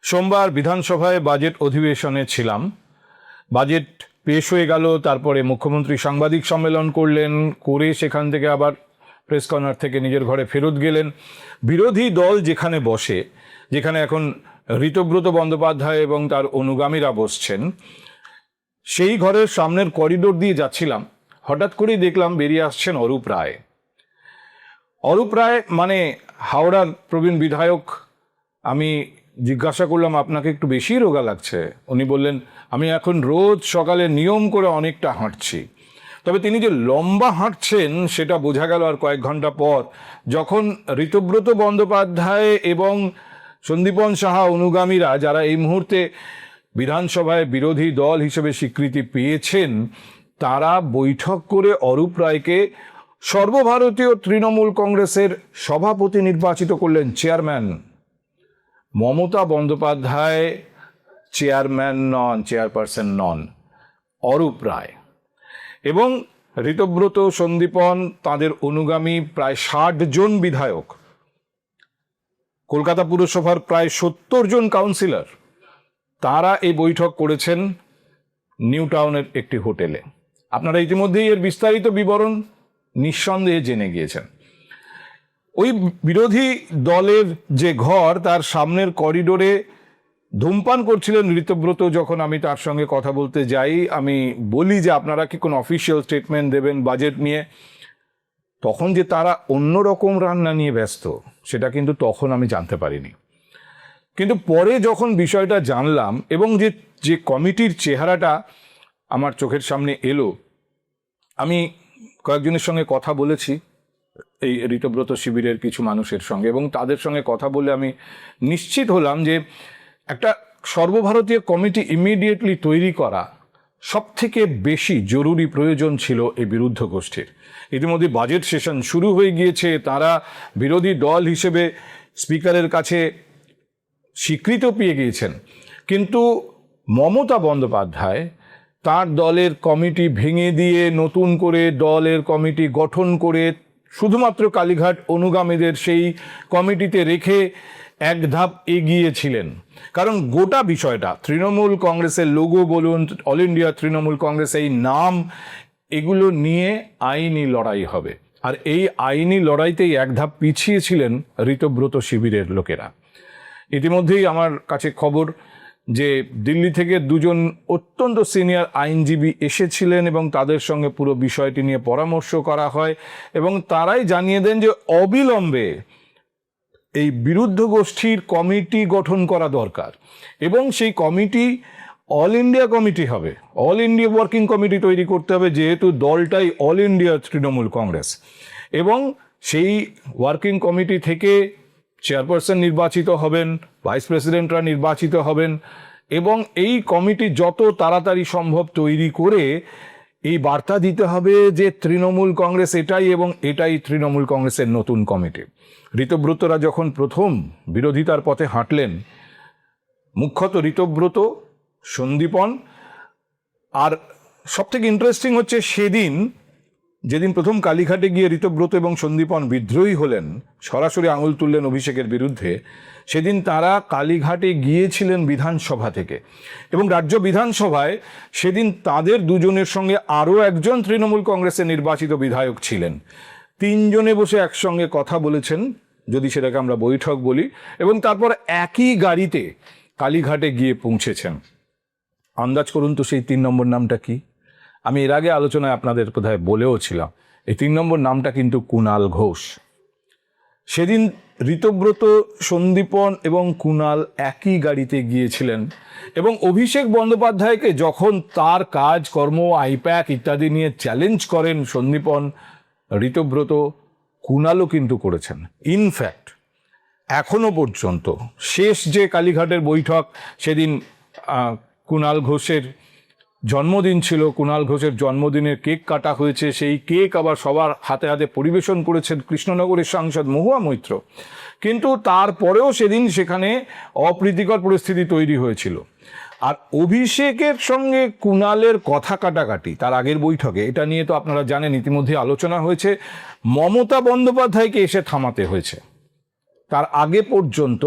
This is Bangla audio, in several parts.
সোমবার বিধানসভায় বাজেট অধিবেশনে ছিলাম। বাজেট পেশ হয়ে গেল, তারপরে মুখ্যমন্ত্রী সাংবাদিক সম্মেলন করলেন, করে সেখান থেকে আবার প্রেস কর্নার থেকে নিজের ঘরে ফেরত গেলেন। বিরোধী দল যেখানে বসে, যেখানে এখন ঋতব্রত বন্দ্যোপাধ্যায় এবং তার অনুগামীরা বসছেন, সেই ঘরের সামনের করিডোর দিয়ে যাচ্ছিলাম, হঠাৎ করেই দেখলাম বেরিয়ে আসছেন অরূপ রায়। অরূপ রায় মানে হাওড়ার প্রবীণ বিধায়ক। আমি জিজ্ঞাসা করলাম, আপনাকে একটু বেশি রোগা লাগছে? উনি বললেন, আমি এখন রোজ সকালে নিয়ম করে অনেকটা হাঁটছি। তবে তিনি যে লম্বা হাঁটছেন সেটা বোঝা গেল আর কয়েক ঘন্টা পর, যখন ঋতব্রত বন্দ্যোপাধ্যায় এবং সন্দীপন সাহা অনুগামীরা, যারা এই মুহূর্তে বিধানসভায় বিরোধী দল হিসেবে স্বীকৃতি পেয়েছেন, তারা বৈঠক করে অরূপ রায়কে সর্বভারতীয় তৃণমূল কংগ্রেসের সভাপতি নির্বাচিত করলেন, চেয়ারম্যান। মমতা বন্দ্যোপাধ্যায় চেয়ারম্যান নন, চেয়ারপারসন নন, অরূপ রায়। এবং ঋতব্রত, সন্দীপন, তাদের অনুগামী প্রায় 60 জন বিধায়ক, কলকাতা পুরসভার প্রায় 70 জন কাউন্সিলর, তারা এই বৈঠক করেছেন নিউ টাউনের একটি হোটেলে। আপনারা ইতিমধ্যেই এর বিস্তারিত বিবরণ নিঃসন্দেহে জেনে গিয়েছেন। ওই বিরোধী দলের যে ঘর, তার সামনের করিডোরে ধূমপান করছিলেন ঋতব্রত। যখন আমি তার সঙ্গে কথা বলতে যাই, আমি বলি যে আপনারা কি কোনো অফিসিয়াল স্টেটমেন্ট দেবেন বাজেট নিয়ে, তখন যে তারা অন্যরকম রান্না নিয়ে ব্যস্ত, সেটা কিন্তু তখন আমি জানতে পারিনি। কিন্তু পরে যখন বিষয়টা জানলাম এবং যে কমিটির চেহারাটা আমার চোখের সামনে এলো, আমি কয়েকজনের সঙ্গে কথা বলেছি, এই ঋতব্রত শিবিরের কিছু মানুষের সঙ্গে, এবং তাদের সঙ্গে কথা বলে আমি নিশ্চিত হলাম যে একটা সর্বভারতীয় কমিটি ইমিডিয়েটলি তৈরি করা সবথেকে বেশি জরুরি প্রয়োজন ছিল এই বিরুদ্ধ গোষ্ঠীর। ইতিমধ্যে বাজেট সেশন শুরু হয়ে গিয়েছে, তারা বিরোধী দল হিসেবে স্পিকারের কাছে স্বীকৃতি পেয়ে গিয়েছেন, কিন্তু মমতা বন্দ্যোপাধ্যায় তার দলের কমিটি ভেঙে দিয়ে নতুন করে দলের কমিটি গঠন করে শুধুমাত্র কালীঘাট অনুগামীদের সেই কমিটিতে রেখে এক ধাপ এগিয়েছিলেন। কারণ গোটা বিষয়টা, তৃণমূল কংগ্রেসের লোগো বলুন, অল ইন্ডিয়া তৃণমূল কংগ্রেস এই নাম, এগুলো নিয়ে আইনি লড়াই হবে। আর এই আইনি লড়াইতেই এক ধাপ পিছিয়ে ছিলেন ঋতব্রত শিবিরের লোকেরা। ইতিমধ্যেই আমার কাছে খবর যে দিল্লি থেকে 2 জন অত্যন্ত সিনিয়র আইনজীবী এসেছিলেন এবং তাদের সঙ্গে পুরো বিষয়টি নিয়ে পরামর্শ করা হয়, এবং তারাই জানিয়ে দেন যে অবিলম্বে এই বিরুদ্ধ গোষ্ঠীর কমিটি গঠন করা দরকার, এবং সেই কমিটি অল ইন্ডিয়া কমিটি হবে, অল ইন্ডিয়া ওয়ার্কিং কমিটি তৈরি করতে হবে, যেহেতু দলটাই অল ইন্ডিয়া তৃণমূল কংগ্রেস। এবং সেই ওয়ার্কিং কমিটি থেকে চেয়ারপারসন নির্বাচিত হবেন, ভাইস প্রেসিডেন্টরা নির্বাচিত হবেন, এবং এই কমিটি যত তাড়াতাড়ি সম্ভব তৈরি করে এই বার্তা দিতে হবে যে তৃণমূল কংগ্রেস এটাই, এবং এটাই তৃণমূল কংগ্রেসের নতুন কমিটি। ঋতব্রতরা যখন প্রথম বিরোধিতার পথে হাঁটলেন, মুখ্যত ঋতব্রত, সন্দীপন, আর সবথেকে ইন্টারেস্টিং হচ্ছে যেদিন প্রথম কালীঘাটে গিয়ে ঋতব্রত এবং সন্দীপন বিদ্রোহী হলেন, সরাসরি আঙুল তুললেন অভিষেকের বিরুদ্ধে, সেদিন তারা কালীঘাটে গিয়েছিলেন বিধানসভা থেকে, এবং রাজ্য বিধানসভায় সেদিন তাদের 2 জনের সঙ্গে আরও একজন তৃণমূল কংগ্রেসের নির্বাচিত বিধায়ক ছিলেন। 3 জনে বসে একসঙ্গে কথা বলেছেন, যদি সেটাকে আমরা বৈঠক বলি, এবং তারপর একই গাড়িতে কালীঘাটে গিয়ে পৌঁছেছেন। আন্দাজ করুন তো সেই 3 নম্বর নামটা কি? আমি এর আগে আলোচনায় আপনাদের বোধহয় বলেও ছিলাম, এই 3 নম্বর নামটা কিন্তু কুণাল ঘোষ। সেদিন ঋতব্রত, সন্দীপন এবং কুণাল একই গাড়িতে গিয়েছিলেন, এবং অভিষেক বন্দ্যোপাধ্যায়কে যখন তার কাজ কর্ম, আইপ্যাক ইত্যাদি নিয়ে চ্যালেঞ্জ করেন সন্দীপন, ঋতব্রত, কুণালও কিন্তু করেছেন। ইনফ্যাক্ট এখনো পর্যন্ত শেষ যে কালীঘাটের বৈঠক, সেদিন কুণাল ঘোষের জন্মদিন ছিল, কুণাল ঘোষের জন্মদিনের কেক কাটা হয়েছে, সেই কেক আবার সবার হাতে হাতে পরিবেশন করেছেন কৃষ্ণনগরের সাংসদ মহুয়া মৈত্র। কিন্তু তারপরেও সেদিন সেখানে অপ্রীতিকর পরিস্থিতি তৈরি হয়েছিল। আর অভিষেকের সঙ্গে কুণালের কথা কাটাকাটি তার আগের বৈঠকে, এটা নিয়ে তো আপনারা জানেন ইতিমধ্যে আলোচনা হয়েছে, মমতা বন্দ্যোপাধ্যায়কে এসে থামাতে হয়েছে। তার আগে পর্যন্ত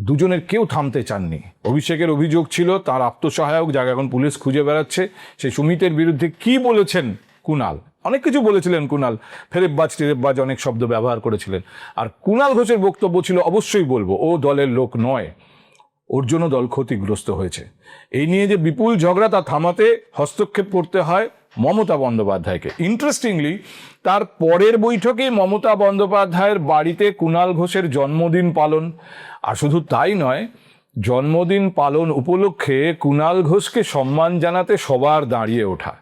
দুজনের কেউ থামতে চাননি। অভিষেকের অভিযোগ ছিল তার আত্মসহায়ক, যাকে এখন পুলিশ খুঁজে বেড়াচ্ছে, সেই সুমিতের বিরুদ্ধে কি বলেছেন কুণাল, অনেক কিছু বলেছিলেন কুণাল, ফেরেববাজ টেরেববাজ অনেক শব্দ ব্যবহার করেছিলেন। আর কুণাল ঘোষের বক্তব্য ছিল, অবশ্যই বলবো, ও দলের লোক নয়, ওর জন্য দল ক্ষতিগ্রস্ত হয়েছে। এই নিয়ে যে বিপুল ঝগড়া, তা থামাতে হস্তক্ষেপ করতে হয় মমতা বন্দ্যোপাধ্যায়কে। ইন্টারেস্টিংলি, তার পরের বৈঠকে মমতা বন্দ্যোপাধ্যায়ের বাড়িতে কুণাল ঘোষের জন্মদিন পালন, আর শুধু তাই নয়, জন্মদিন পালন উপলক্ষে কুণাল ঘোষকে সম্মান জানাতে সবার দাঁড়িয়ে ওঠা।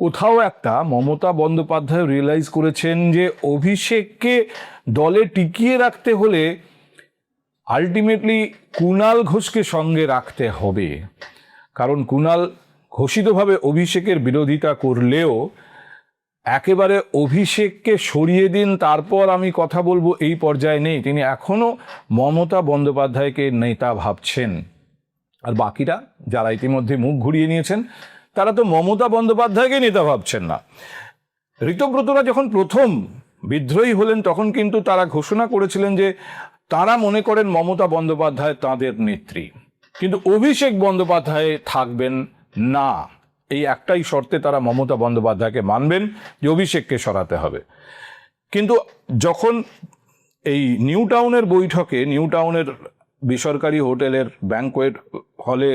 কোথাও একটা মমতা বন্দ্যোপাধ্যায় রিয়েলাইজ করেছেন যে অভিষেককে দলে টিকিয়ে রাখতে হলে আলটিমেটলি কুণাল ঘোষকে সঙ্গে রাখতে হবে। কারণ কুণাল ঘোষিতভাবে অভিষেকের বিরোধিতা করলেও একেবারে অভিষেককে সরিয়ে দিন তারপর আমি কথা বলবো এই পর্যায়ে নেই। তিনি এখনো মমতা বন্দ্যোপাধ্যায়কে নেতা ভাবছেন। আর বাকিরা যারা ইতিমধ্যে মুখ ঘুরিয়ে নিয়েছেন, তারা তো মমতা বন্দ্যোপাধ্যায়কে নেতা ভাবছেন না। ঋতব্রতরা যখন প্রথম বিদ্রোহী হলেন, তখন কিন্তু তারা ঘোষণা করেছিলেন যে তারা মনে করেন মমতা বন্দ্যোপাধ্যায় তাদের নেত্রী, কিন্তু অভিষেক বন্দ্যোপাধ্যায় থাকবেন না। এই একটাই শর্তে তারা মমতা বন্দ্যোপাধ্যায়কে মানবেন যে অভিষেককে সরাতে হবে। কিন্তু যখন এই নিউ টাউনের বৈঠকে, নিউ টাউনের বেসরকারি হোটেলের ব্যাংকোয়েট হলে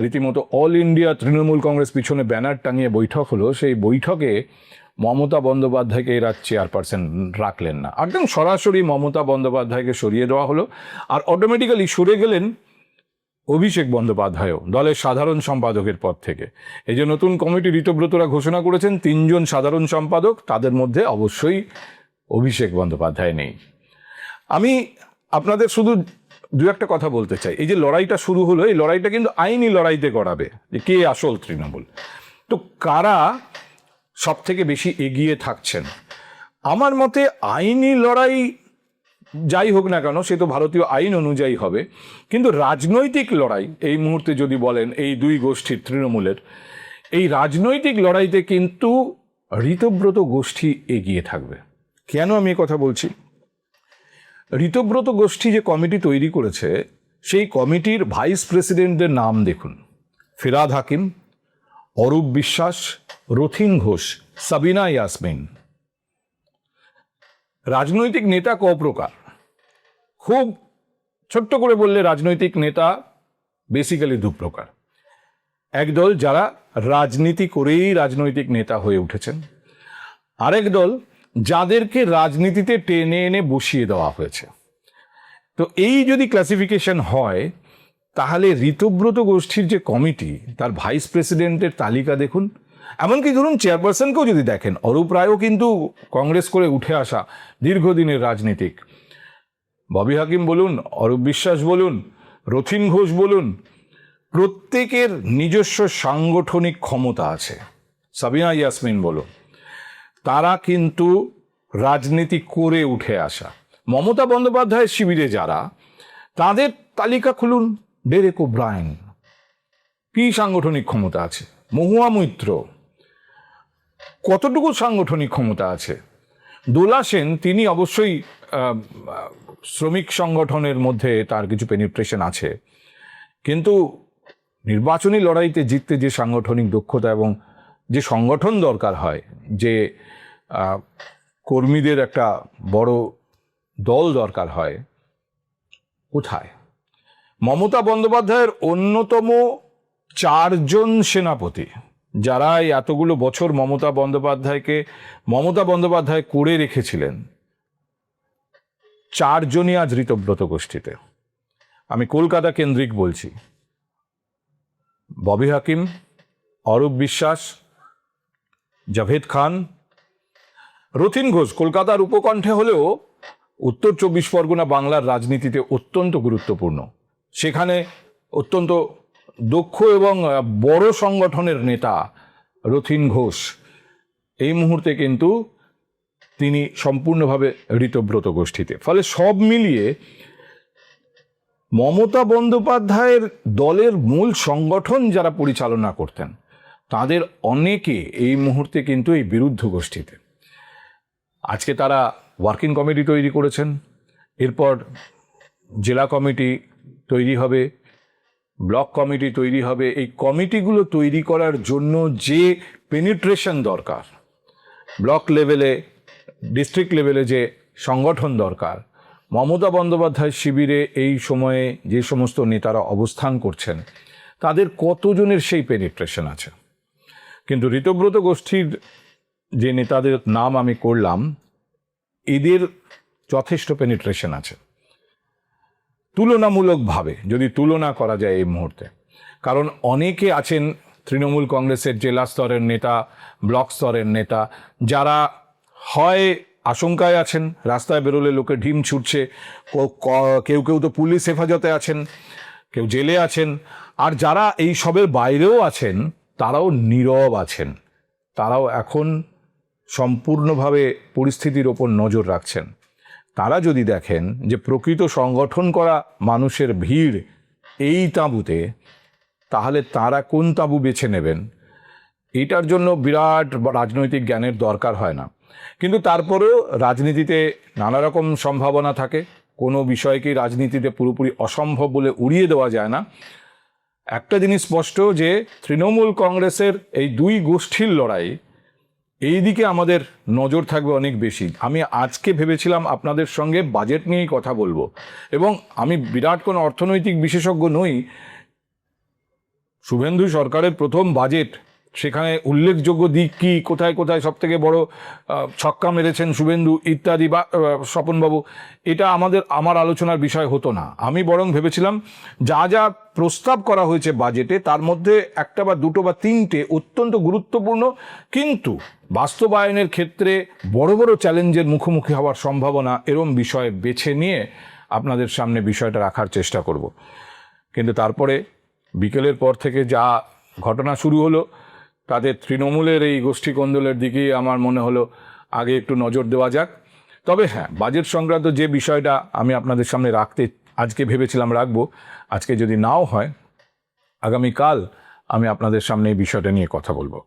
রীতিমতো অল ইন্ডিয়া তৃণমূল কংগ্রেস পিছনে ব্যানার টাঙিয়ে বৈঠক হলো, সেই বৈঠকে মমতা বন্দ্যোপাধ্যায়কে এরা চেয়ারপারসন রাখলেন না। একদম সরাসরি মমতা বন্দ্যোপাধ্যায়কে সরিয়ে দেওয়া হলো। আর অটোমেটিক্যালি সরে গেলেন অভিষেক বন্দ্যোপাধ্যায়ও দলের সাধারণ সম্পাদকের পদ থেকে। এই যে নতুন কমিটি ঋতব্রতরা ঘোষণা করেছেন, 3 জন সাধারণ সম্পাদক, তাদের মধ্যে অবশ্যই অভিষেক বন্দ্যোপাধ্যায় নেই। আমি আপনাদের শুধু দু একটা কথা বলতে চাই। এই যে লড়াইটা শুরু হলো, এই লড়াইটা কিন্তু আইনি লড়াইতে গড়াবে, যে কে আসল তৃণমূল, তো কারা সব থেকে বেশি এগিয়ে থাকছেন। আমার মতে আইনি লড়াই যাই হোক না কেন, সে তো ভারতীয় আইন অনুযায়ী হবে, কিন্তু রাজনৈতিক লড়াই এই মুহূর্তে যদি বলেন এই দুই গোষ্ঠীর, তৃণমূলের এই রাজনৈতিক লড়াইতে কিন্তু ঋতব্রত গোষ্ঠী এগিয়ে থাকবে। কেন আমি কথা বলছি? ঋতব্রত গোষ্ঠী যে কমিটি তৈরি করেছে, সেই কমিটির ভাইস প্রেসিডেন্টদের নাম দেখুন: ফিরহাদ হাকিম, অরূপ বিশ্বাস, রথিন ঘোষ, সাবিনা ইয়াসমিন। রাজনৈতিক নেতা কপ্রকার? খুব ছোট্ট করে বললে রাজনৈতিক নেতা বেসিক্যালি দু প্রকার। একদল যারা রাজনীতি করেই রাজনৈতিক নেতা হয়ে উঠেছেন, আরেক দল যাদেরকে রাজনীতিতে টেনে এনে বসিয়ে দেওয়া হয়েছে। তো এই যদি ক্লাসিফিকেশন হয়, তাহলে ঋতব্রত গোষ্ঠীর যে কমিটি, তার ভাইস প্রেসিডেন্টের তালিকা দেখুন। এমনকি ধরুন চেয়ারপারসনকেও যদি দেখেন, অরূপ রায়ও কিন্তু কংগ্রেস করে উঠে আসা দীর্ঘদিনের রাজনীতিক। ববি হাকিম বলুন, অরূপ বিশ্বাস বলুন, রথিন ঘোষ বলুন, প্রত্যেকের নিজস্ব সাংগঠনিক ক্ষমতা আছে। সাবিনা ইয়াসমিন বলুন, তারা কিন্তু রাজনীতি করে উঠে আসা। মমতা বন্দ্যোপাধ্যায়ের শিবিরে যারা, তাদের তালিকা খুলুন। ডেরেক ওব্রায়েন, কি সাংগঠনিক ক্ষমতা আছে? মহুয়া মৈত্র, কতটুকু সাংগঠনিক ক্ষমতা আছে? দোলা সেন, তিনি অবশ্যই শ্রমিক সংগঠনের মধ্যে তার কিছু পেনিট্রেশন আছে, কিন্তু নির্বাচনী লড়াইতে জিততে যে সাংগঠনিক দক্ষতা এবং যে সংগঠন দরকার হয়, যে কর্মীদের একটা বড় দল দরকার হয়, কোথায়? মমতা বন্দ্যোপাধ্যায়ের অন্যতম 4 জন সেনাপতি, যারা এই এতগুলো বছর মমতা বন্দ্যোপাধ্যায় করে রেখেছিলেন, 4 জনই আজ ঋতব্রত গোষ্ঠীতে। আমি কলকাতা কেন্দ্রিক বলছি: ববি হাকিম, অরূপ বিশ্বাস, জাভেদ খান, রথিন ঘোষ কলকাতার উপকণ্ঠে হলেও উত্তর 24 পরগনা বাংলার রাজনীতিতে অত্যন্ত গুরুত্বপূর্ণ। সেখানে অত্যন্ত দক্ষ এবং বড় সংগঠনের নেতা রথিন ঘোষ এই মুহূর্তে কিন্তু তিনি সম্পূর্ণভাবে ঋতব্রত গোষ্ঠীতে। ফলে সব মিলিয়ে মমতা বন্দ্যোপাধ্যায়ের দলের মূল সংগঠন যারা পরিচালনা করতেন, তাদের অনেকে এই মুহূর্তে কিন্তু এই বিরুদ্ধ গোষ্ঠীতে। আজকে তারা ওয়ার্কিং কমিটি তৈরি করেছেন, এরপর জেলা কমিটি তৈরি হবে, ব্লক কমিটি তৈরি হবে। এই কমিটিগুলো তৈরি করার জন্য যে পেনিট্রেশন দরকার, ব্লক লেভেলে, ডিস্ট্রিক্ট লেভেলে যে সংগঠন দরকার, মমতা বন্দ্যোপাধ্যায় শিবিরে এই সময়ে যে সমস্ত নেতারা অবস্থান করছেন তাদের কতজনের সেই পেনিট্রেশন আছে? কিন্তু ঋতব্রত গোষ্ঠীর যে নেতাদের নাম আমি করলাম, এদের যথেষ্ট পেনিট্রেশন আছে তুলনামূলকভাবে, যদি তুলনা করা যায় এই মুহূর্তে। কারণ অনেকে আছেন তৃণমূল কংগ্রেসের জেলা স্তরের নেতা, ব্লক স্তরের নেতা, যারা হয় আশঙ্কায় আছেন, রাস্তায় বেরোলে লোকে ঢিম ছুটছে, কেউ কেউ তো পুলিশ হেফাজতে আছেন, কেউ জেলে আছেন, আর যারা এই সবের বাইরেও আছেন তারাও নীরব আছেন। তারাও এখন সম্পূর্ণভাবে পরিস্থিতির ওপর নজর রাখছেন। তারা যদি দেখেন যে প্রকৃত সংগঠন করা মানুষের ভিড় এই তাঁবুতে, তাহলে তারা কোন তাঁবু বেছে নেবেন? এটার জন্য বিরাট রাজনৈতিক জ্ঞানের দরকার হয় না। কিন্তু তারপরেও রাজনীতিতে নানা রকম সম্ভাবনা থাকে, কোনো বিষয়কেই রাজনীতিতে পুরোপুরি অসম্ভব বলে উড়িয়ে দেওয়া যায় না। একটা জিনিস স্পষ্ট যে তৃণমূল কংগ্রেসের এই দুই গোষ্ঠীর লড়াই, এই দিকে আমাদের নজর থাকবে অনেক বেশি। আমি আজকে ভেবেছিলাম আপনাদের সঙ্গে বাজেট নিয়েই কথা বলবো, এবং আমি বিরাট কোনো অর্থনৈতিক বিশেষজ্ঞ নই। শুভেন্দু সরকারের প্রথম বাজেট, সেখানে উল্লেখযোগ্য দিক কি, কোথায় কোথায় সব থেকে বড় ছক্কা মেরেছেন শুভেন্দু ইত্যাদি, বা স্বপনবাবু, এটা আমার আলোচনার বিষয় হতো না। আমি বরং ভেবেছিলাম যা যা প্রস্তাব করা হয়েছে বাজেটে, তার মধ্যে একটা বা দুটো বা তিনটে অত্যন্ত গুরুত্বপূর্ণ, কিন্তু বাস্তবায়নের ক্ষেত্রে বড় বড় চ্যালেঞ্জের মুখোমুখি হওয়ার সম্ভাবনা, এরম বিষয় বেছে নিয়ে আপনাদের সামনে বিষয়টা রাখার চেষ্টা করব। কিন্তু তারপরে বিকেলের পর থেকে যা ঘটনা শুরু হলো, তাদের তৃণমূলের এই গোষ্ঠী কোন্দলের দিকেই আমার মনে হলো আগে একটু নজর দেওয়া যাক। তবে হ্যাঁ, বাজেট সংক্রান্ত যে বিষয়টা আমি আপনাদের সামনে রাখতে আজকে ভেবেছিলাম রাখবো, আজকে যদি নাও হয়, আগামীকাল আমি আপনাদের সামনে এই বিষয়টা নিয়ে কথা বলবো।